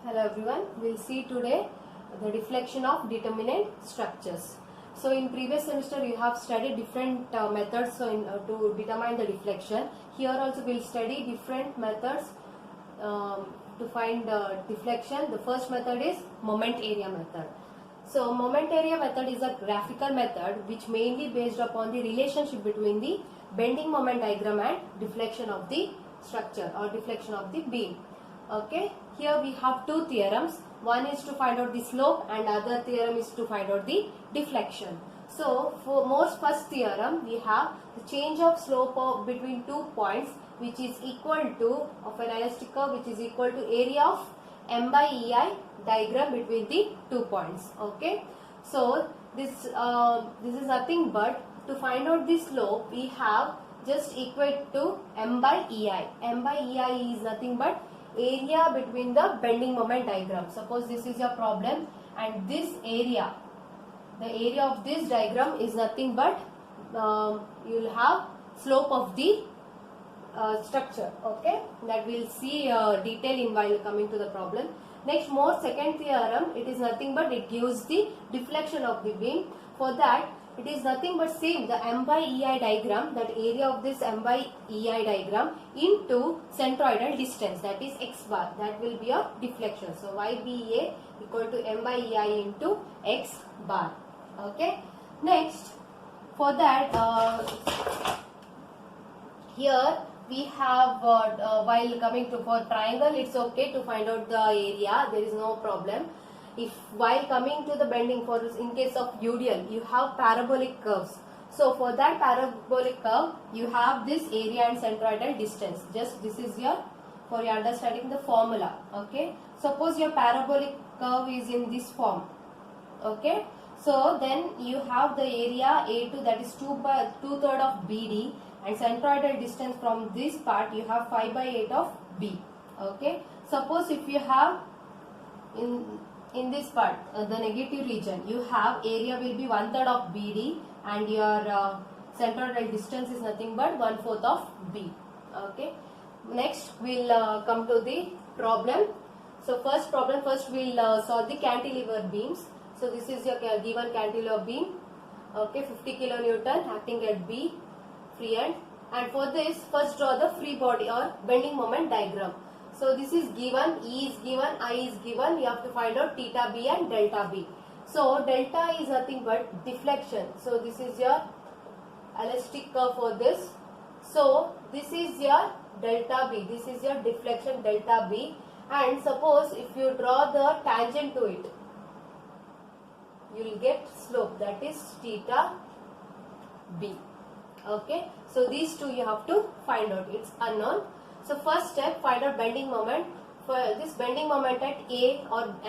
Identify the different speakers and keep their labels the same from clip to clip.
Speaker 1: Hello everyone, we'll see today the deflection of determinant structures. So in previous semester you have studied different methods to determine the deflection. Here also we'll study different methods to find deflection. The first method is moment area method. So moment area method is a graphical method which mainly based upon the relationship between the bending moment diagram and deflection of the structure or deflection of the beam. Okay, here we have two theorems. One is to find out the slope and other theorem is to find out the deflection. So for most first theorem we have the change of slope of between 2 points which is equal to of an elastic curve which is equal to area of m by ei diagram between the 2 points. Okay, so this is nothing but to find out the slope we have just equate to m by ei. M by ei is nothing but area between the bending moment diagram. Suppose this is your problem and this area, the area of this diagram is nothing but you will have slope of the structure. Okay, that we'll see detail in while coming to the problem. Next, more second theorem, it is nothing but it gives the deflection of the beam. For that it is nothing but same the m by ei diagram, that area of this m by ei diagram into centroidal distance, that is x bar, that will be a deflection. So yba equal to m by ei into x bar. Okay, next for that here we have while coming to for triangle it's okay to find out the area, there is no problem. If while coming to the bending, for in case of UDL you have parabolic curves, so for that parabolic curve you have this area and centroidal distance. Just this is your for your understanding the formula. Okay, suppose your parabolic curve is in this form. Okay, so then you have the area A2, that is 2/3 of BD, and centroidal distance from this part you have 5/8 of B. Okay, suppose if you have in this part the negative region you have area will be 1/3 of BD and your centroidal distance is nothing but 1/4 of B. Okay, next we'll come to the problem. So first problem, first we'll solve the cantilever beams. So this is your given cantilever beam. Okay, 50 kilonewton acting at B free end, and for this first draw the free body or bending moment diagram. So this is given, E is given, I is given, you have to find out theta B and delta B. So delta is nothing but deflection. So this is your elastic curve for this. So this is your delta B, this is your deflection delta B, and suppose if you draw the tangent to it, you will get slope, that is theta B. Okay, so these two you have to find out, it's unknown. So first step, find out bending moment. For this bending moment at A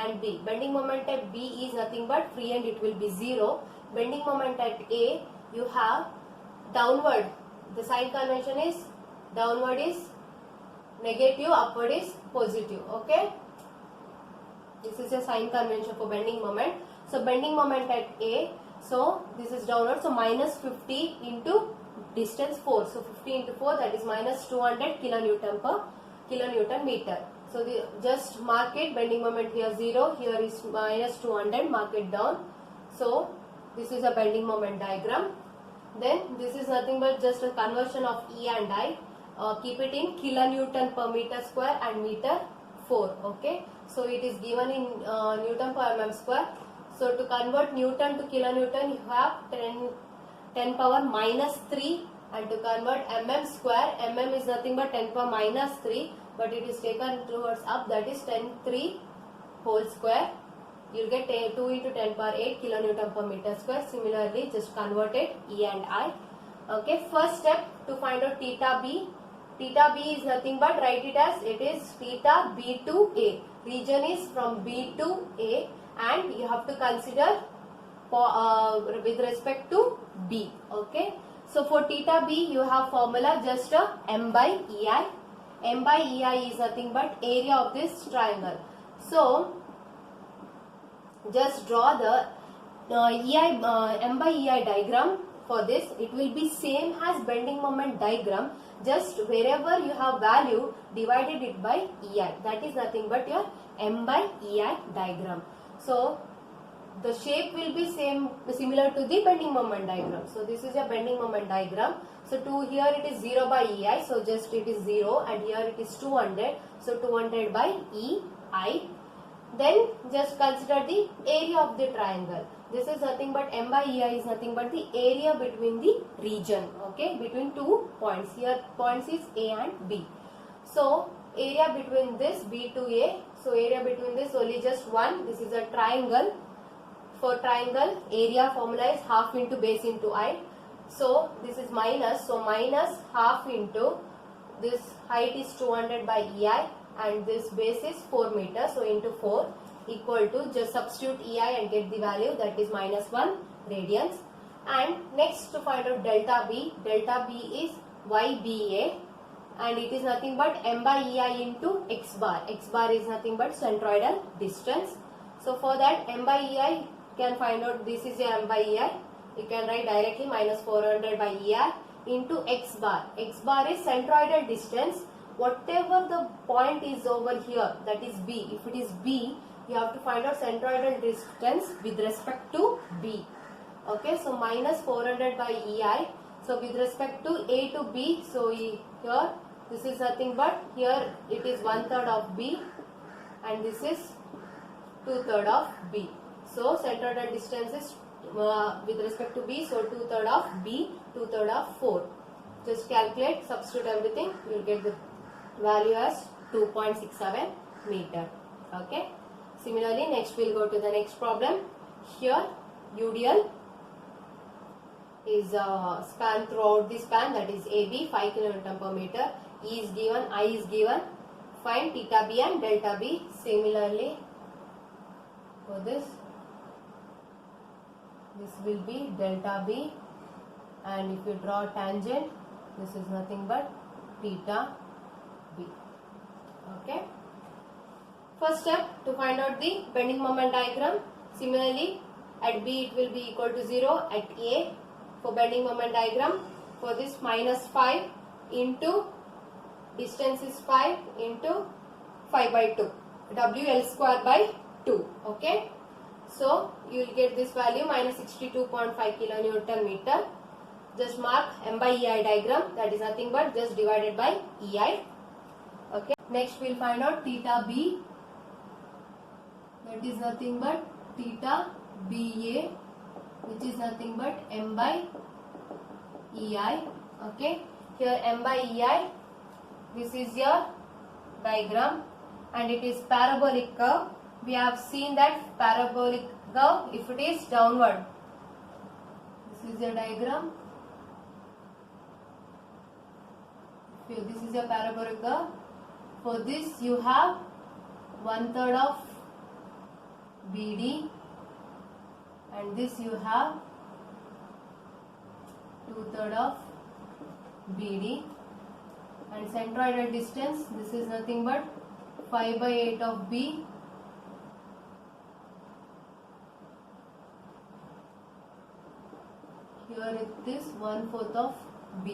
Speaker 1: and B, bending moment at B is nothing but free end, it will be 0. Bending moment at A you have downward, the sign convention is downward is negative, upward is positive. Okay, this is a sign convention for bending moment. So bending moment at A, so this is downward, so minus 50 into distance 4, so 50 into 4, that is minus 200 kilonewton per kilonewton meter. So just mark it, bending moment here 0, here is minus 200, mark it down. So this is a bending moment diagram. Then this is nothing but just a conversion of E and I. Keep it in kilonewton per meter square and meter 4. Okay, so it is given in Newton per mm square. So to convert Newton to kilonewton you have 10 power minus 3, and to convert mm square, mm is nothing but 10 power minus 3, but it is taken towards up, that is 10^3 whole square. You will get 2 into 10 power 8 kilonewton per meter square. Similarly just convert it E and I. Okay, first step to find out theta B. Theta B is nothing but write it as it is theta B to A. Region is from B to A, and you have to consider with respect to B. Okay, so for theta B you have formula just m by ei. M by ei is nothing but area of this triangle. So just draw the m by ei diagram for this, it will be same as bending moment diagram, just wherever you have value, divided it by EI. That is nothing but your M by EI diagram. So the shape will be similar to the bending moment diagram. So this is a bending moment diagram. So to here it is 0 by EI, so just it is 0, and here it is 200, so 200 by EI. Then just consider the area of the triangle. This is nothing but M by EI is nothing but the area between the region, okay, between 2 points. Here points is A and B. So area between this B to A, so area between this only just 1. This is a triangle. For triangle, area formula is half into base into height. So this is minus, so minus half into this height is 200 by EI, and this base is 4 meters, so into 4 equal to, just substitute EI and get the value, that is minus 1 radians. And next to find out delta B is YBA, and it is nothing but M by EI into X bar. X bar is nothing but centroidal distance. So for that M by EI can find out, this is your M by EI, you can write directly minus 400 by EI into X bar. X bar is centroidal distance. Whatever the point is over here, that is B. If it is B, you have to find out centroidal distance with respect to B. Okay, so minus 400 by EI. So with respect to A to B, so here this is nothing but, here it is 1/3 of B, and this is 2/3 of B. So centroidal distance is with respect to B, so 2/3 of B, 2/3 of 4. Just calculate, substitute everything, you will get the value as 2.67 meter. Okay. Similarly, next we will go to the next problem. Here UDL is span throughout the span, that is AB 5 km per meter. E is given, I is given. Find theta B and delta B. Similarly, for this will be delta B, and if you draw tangent, this is nothing but theta B. Okay. First step, to find out the bending moment diagram. Similarly, at B it will be equal to 0. At A, for bending moment diagram, for this minus 5 into distance is 5 into 5 by 2. WL square by 2. Okay. So you will get this value minus 62.5 kilonewton meter. Just mark M by EI diagram, that is nothing but just divided by EI. Okay. Next we will find out theta B, that is nothing but theta BA, which is nothing but M by EI. Okay. Here M by EI, this is your diagram, and it is parabolic curve. We have seen that parabolic curve, if it is downward, this is your diagram. This is your parabolic curve. For this you have 1/3 of BD, and this you have 2/3 of BD, and centroidal distance, this is nothing but 5 by 8 of B, here it is 1/4 of B.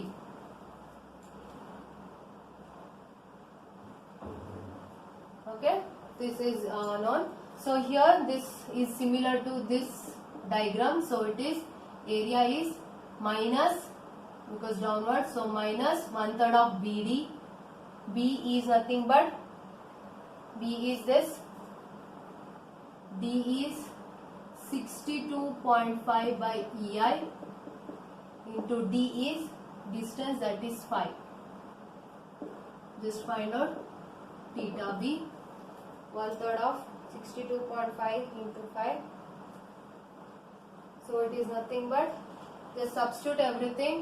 Speaker 1: Okay, this is known. So here this is similar to this diagram. So it is, area is minus, because downward, so minus 1/3 of BD. B is nothing but, B is this, D is 62.5 by EI into D is distance, that is 5. Just find out theta B, 1/3 of 62.5 into 5. So it is nothing but, just substitute everything.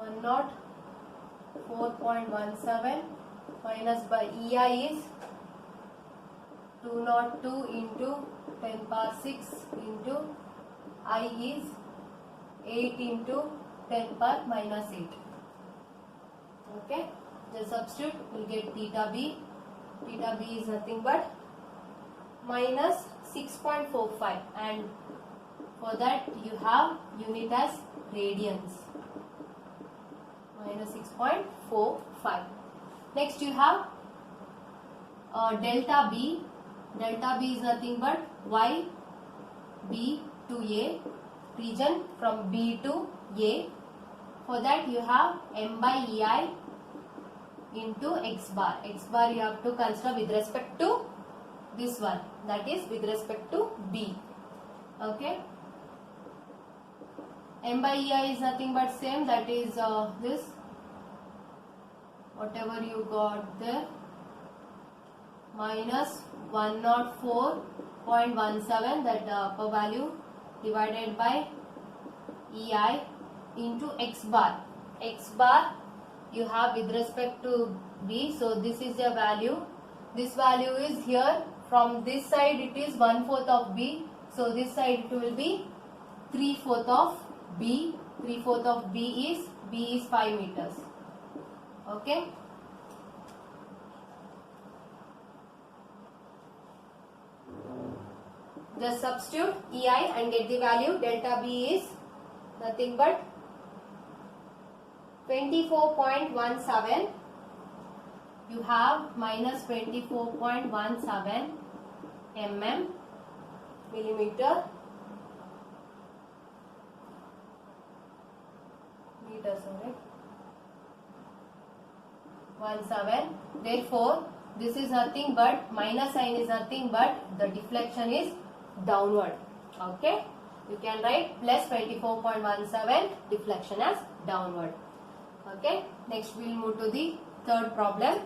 Speaker 1: 104.17 minus by EI is 202 into 10 power 6 into I is 8 into 10 power minus 8. Okay, just substitute, we will get theta B. Theta B is nothing but minus 6.45, and For that you have unit as radians, minus 6.45. Next you have delta B. Delta B is nothing but y B to A, region from B to A. For that you have m by EI into x bar. X bar you have to consider with respect to this one, that is with respect to B. Okay. M by EI is nothing but same, that is this, whatever you got there, minus 104.17, that upper value, divided by EI into x bar. X bar you have with respect to B, so this is the value. This value is here, from this side it is 1/4 of B, so this side it will be 3/4 of B. 3/4 of B is 5 meters. Okay. Just substitute EI and get the value. Delta B is nothing but 24.17. You have minus 24.17 millimeter. Sorry, 17. Therefore, this is nothing but, minus sign is nothing but the deflection is downward. Okay, you can write plus 24.17, deflection as downward. Okay, next we will move to the third problem.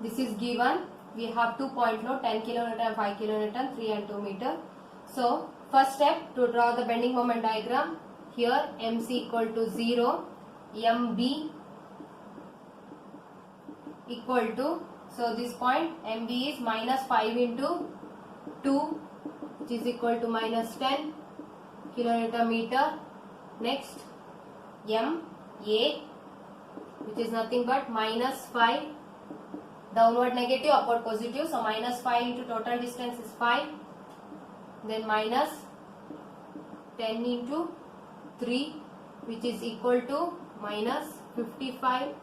Speaker 1: This is given, we have 2 point load, 10 kilonewton and 5 kilonewton, 3 and 2 meter. So first step, to draw the bending moment diagram. Here MC equal to 0, MB equal to, so this point MB is minus 5 into 2, which is equal to minus 10 kilonewton meter. Next MA, which is nothing but minus 5, downward negative, upward positive, so minus 5 into total distance is 5, then minus 10 into 3, which is equal to minus 55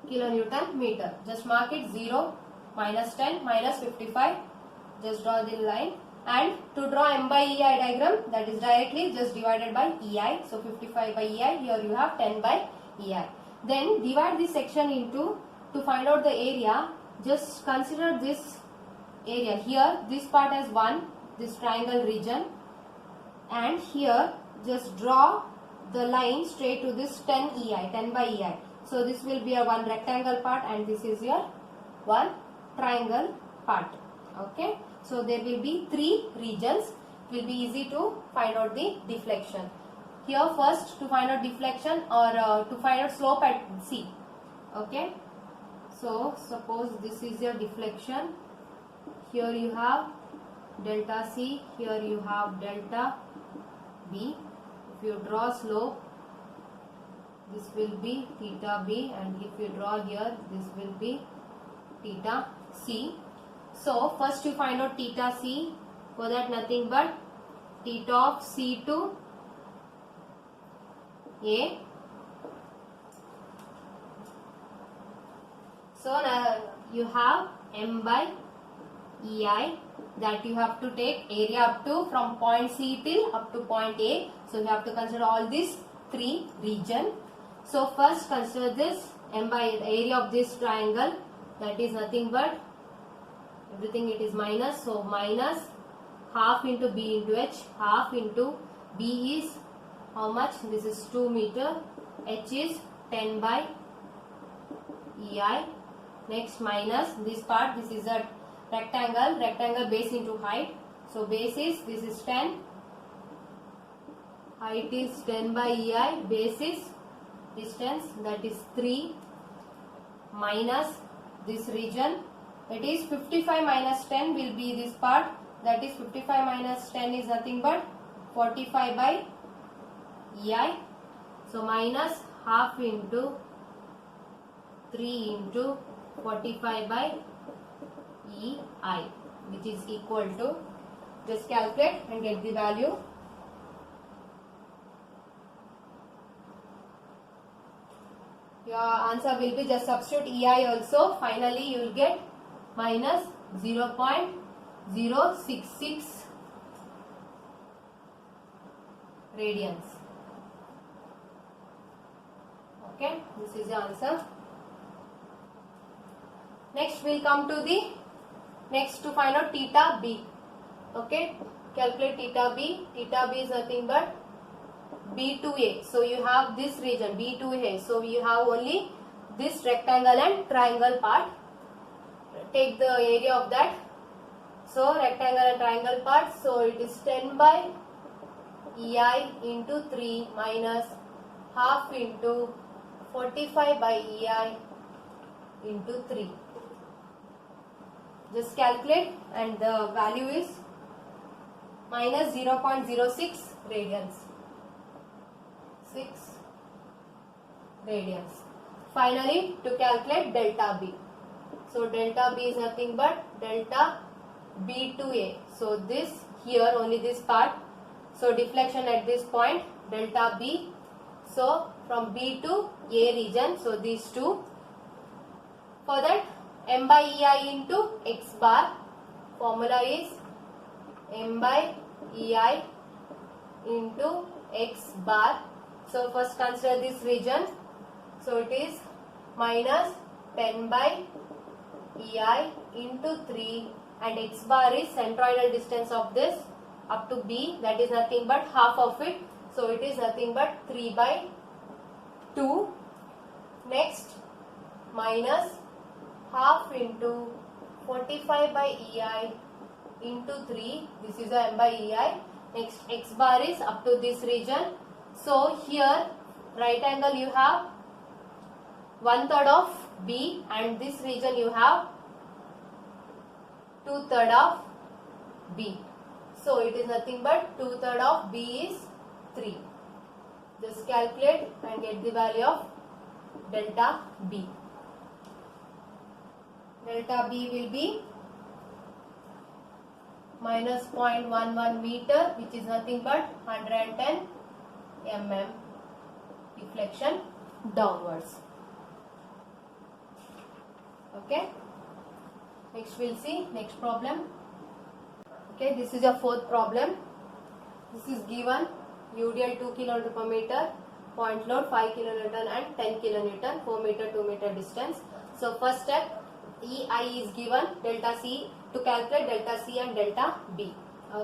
Speaker 1: kilonewton meter. Just mark it 0, minus 10, minus 55. Just draw the line. And to draw M by EI diagram, that is directly just divided by EI. So 55 by EI, here you have 10 by EI. Then divide this section into, to find out the area, just consider this area. Here, this part as 1, this triangle region. And here, just draw the line straight to this 10 EI, 10 by EI. So this will be a one rectangle part and this is your one triangle part. Okay. So there will be 3 regions. It will be easy to find out the deflection. Here first, to find out deflection or to find out slope at C. Okay. So suppose this is your deflection. Here you have delta C. Here you have delta B. If you draw slope, this will be theta B, and if you draw here, this will be theta C. So first you find out theta C. For that nothing but theta of C to A. So now you have M by EI, that you have to take area up to from point C till up to point A. So you have to consider all these 3 region. So first consider this M by area of this triangle, that is nothing but, everything it is minus, so minus half into B into H, half into B is how much? This is 2 meter, H is 10 by EI. Next minus this part, this is a rectangle base into height. So base is, this is 10, height is 10 by EI, base is distance, that is 3, minus this region, it is 55 minus 10 will be this part, that is 55 minus 10 is nothing but 45 by EI. So minus half into 3 into 45 by EI, which is equal to, just calculate and get the value, your answer will be, just substitute EI also. Finally you will get minus 0.066 radians. Okay, this is the answer. Next we'll come to the next to find out theta b. Okay, calculate theta b. Theta b is nothing but B2A. So you have this region B2A. So you have only this rectangle and triangle part. Take the area of that. So rectangle and triangle part. So it is 10 by EI into 3 minus half into 45 by EI into 3. Just calculate, and the value is minus 0.06 radians. 6 radians. Finally, to calculate delta B. So delta B is nothing but delta B2A. So this here only this part. So deflection at this point, delta B. So from B to A region. So these two. For that, M by EI into X bar. Formula is M by EI into X bar. So first consider this region. So it is minus 10 by EI into 3, and X bar is centroidal distance of this up to B, that is nothing but half of it. So it is nothing but 3 by 2. Next, minus half into 45 by EI into 3. This is the M by EI. Next, X bar is up to this region. So here right angle you have 1/3 of B, and this region you have 2/3 of B. So it is nothing but 2/3 of B is 3. Just calculate and get the value of delta B. Delta B will be minus 0.11 meter, which is nothing but 110 mm deflection downwards. Okay, next we'll see next problem. Okay, this is your fourth problem. This is given UDL 2 kN per meter, point load 5 kN and 10 kN, 4 meter 2 meter distance. So first step, EI is given, delta C, to calculate delta C and delta B.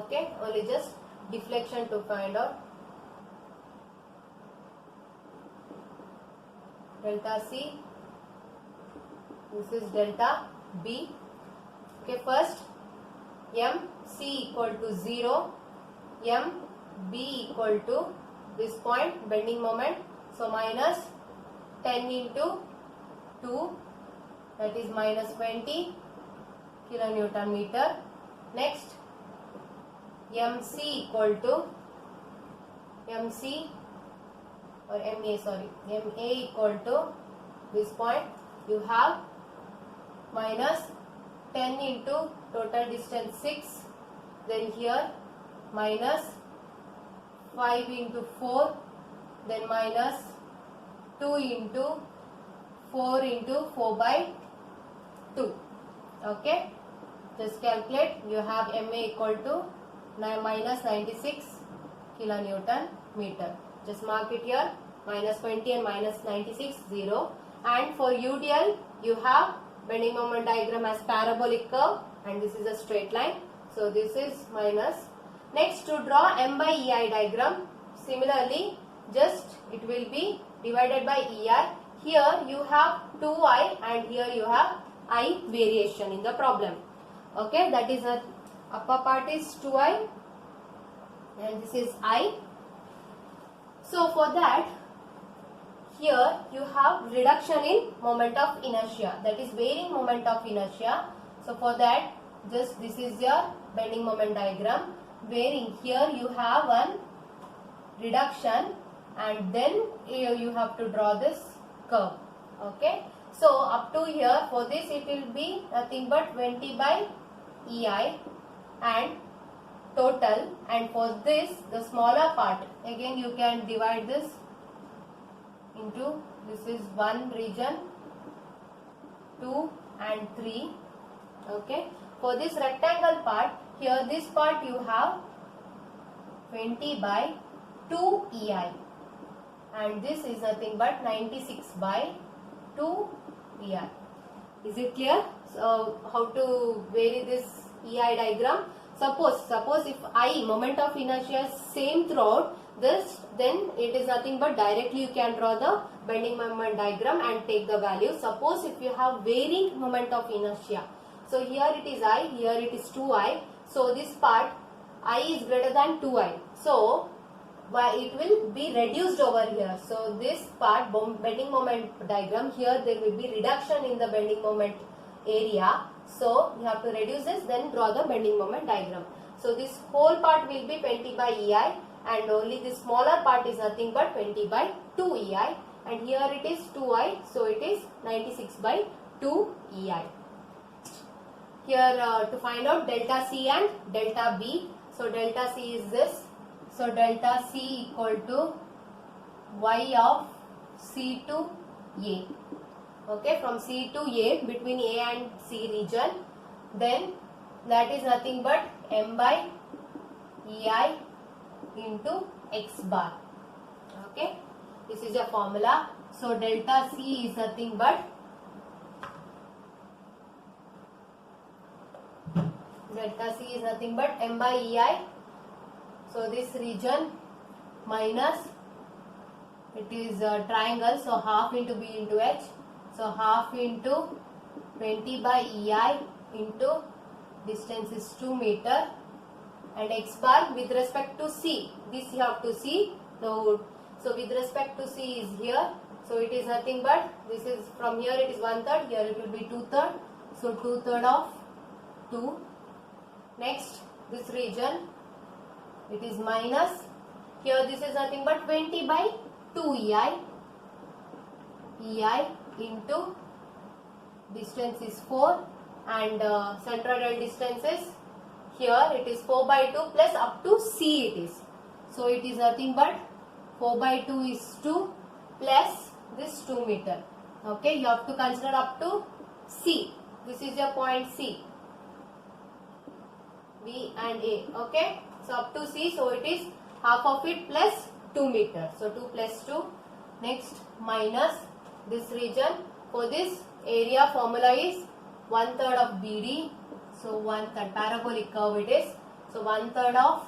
Speaker 1: Okay, only just deflection to find out. Delta C, this is delta B. Okay, first MC equal to 0, MB equal to this point, bending moment. So minus 10 into 2, that is minus 20 kilonewton meter. Next, MC equal to MC or MA, sorry, MA equal to this point. You have minus 10 into total distance 6. Then here minus 5 into 4. Then minus 2 into 4 into 4 by 2. Okay, just calculate. You have MA equal to minus 96 kilonewton meter. Just mark it here, minus 20 and minus 96, 0. And for UDL, you have bending moment diagram as parabolic curve, and this is a straight line. So this is minus. Next, to draw M by EI diagram, similarly, just it will be divided by EI. Here you have 2I and here you have I variation in the problem. Okay, that is a upper part is 2I and this is I. So for that, here you have reduction in moment of inertia, that is varying moment of inertia. So for that, just this is your bending moment diagram. Varying, here you have one reduction and then you have to draw this curve. Okay, so up to here, for this it will be nothing but 20 by EI and total, and for this the smaller part, again you can divide this into this is 1 region, 2 and 3. Okay. For this rectangle part, here this part you have 20 by 2 EI, and this is nothing but 96 by 2 EI. Is it clear? So how to vary this EI diagram? Suppose if I, moment of inertia, is same throughout this, then it is nothing but directly you can draw the bending moment diagram and take the value. Suppose if you have varying moment of inertia, so here it is I, here it is 2I. So this part I is greater than 2I. So it will be reduced over here. So this part bending moment diagram, here there will be reduction in the bending moment area. So you have to reduce this, then draw the bending moment diagram. So this whole part will be 20 by EI, and only this smaller part is nothing but 20 by 2 EI, and here it is 2I, so it is 96 by 2 EI. Here to find out delta C and delta B. So delta C is this. So delta C equal to Y of C to A. Okay, from C to A, between A and C region, then that is nothing but M by EI into X bar. Okay, this is a formula. So delta C is nothing but M by EI. So this region minus, it is a triangle, so half into B into H. So half into 20 by EI into distance is 2 meter, and X bar with respect to C, this you have to see. So with respect to C is here, so it is nothing but, this is from here it is 1/3, here it will be 2/3, so 2/3 of 2. Next, this region, it is minus, here this is nothing but 20 by 2 EI into distance is 4, and centroidal distance is, here it is 4 by 2 plus up to C it is. So it is nothing but 4 by 2 is 2 plus this 2 meter. Okay, you have to consider up to C. This is your point C, B and A. Okay, so up to C, so it is half of it plus 2 meter. So 2 plus 2. Next, minus this region. For this area, formula is 1/3 of BD. So 1/3 parabolic curve it is. So 1/3 of,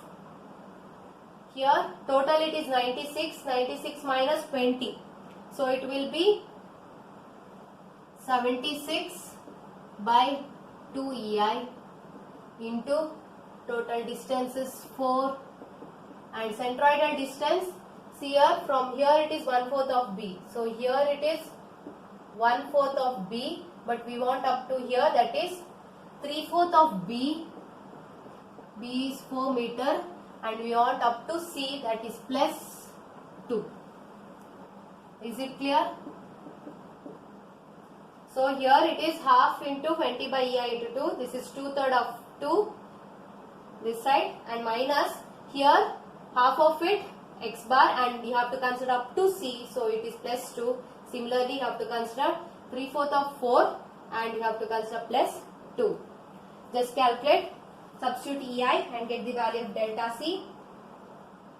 Speaker 1: here total it is 96 minus 20. So it will be 76 by 2 EI into total distance is 4, and centroidal distance, see here, from here it is 1/4 of B. So here it is 1/4 of B, but we want up to here, that is 3/4 of B. B is 4 meter, and we want up to C, that is plus 2. Is it clear? So here it is half into 20 by EI into 2. This is 2/3 of 2 this side, and minus here half of it X bar, and you have to consider up to C, so it is plus 2. Similarly, you have to consider 3/4 of 4, and you have to consider plus 2. Just calculate, substitute EI and get the value of delta C.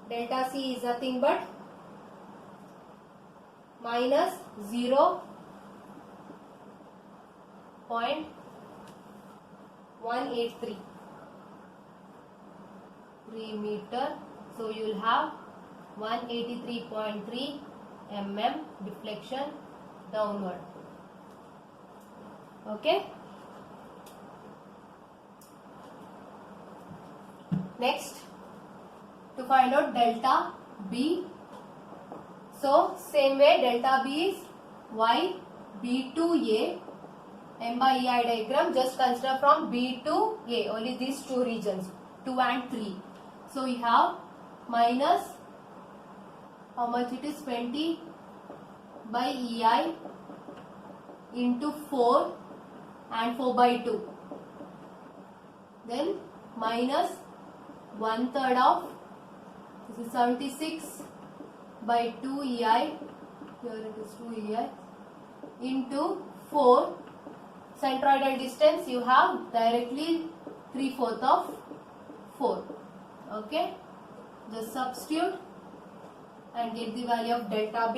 Speaker 1: Delta C is nothing but minus 0.183 meter. So you will have 183.3 mm deflection downward. Okay. Next, to find out delta B. So same way, delta B is Y B to A, M by EI diagram. Just consider from B to A, only these two regions, 2 and 3. So we have minus, how much it is, 20 by EI into 4 and 4 by 2. Then minus 1/3 of, this is 76 by 2 EI here it is 2 EI into 4 centroidal distance, you have directly 3/4 of 4. Okay, just substitute and get the value of delta B.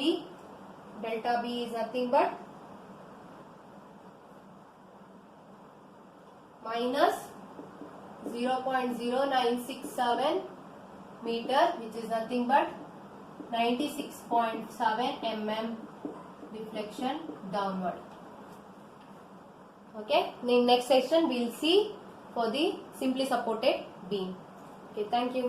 Speaker 1: Delta B is nothing but minus 0.0967 meter, which is nothing but 96.7 mm deflection downward. Okay, in next section we will see for the simply supported beam. Okay, thank you.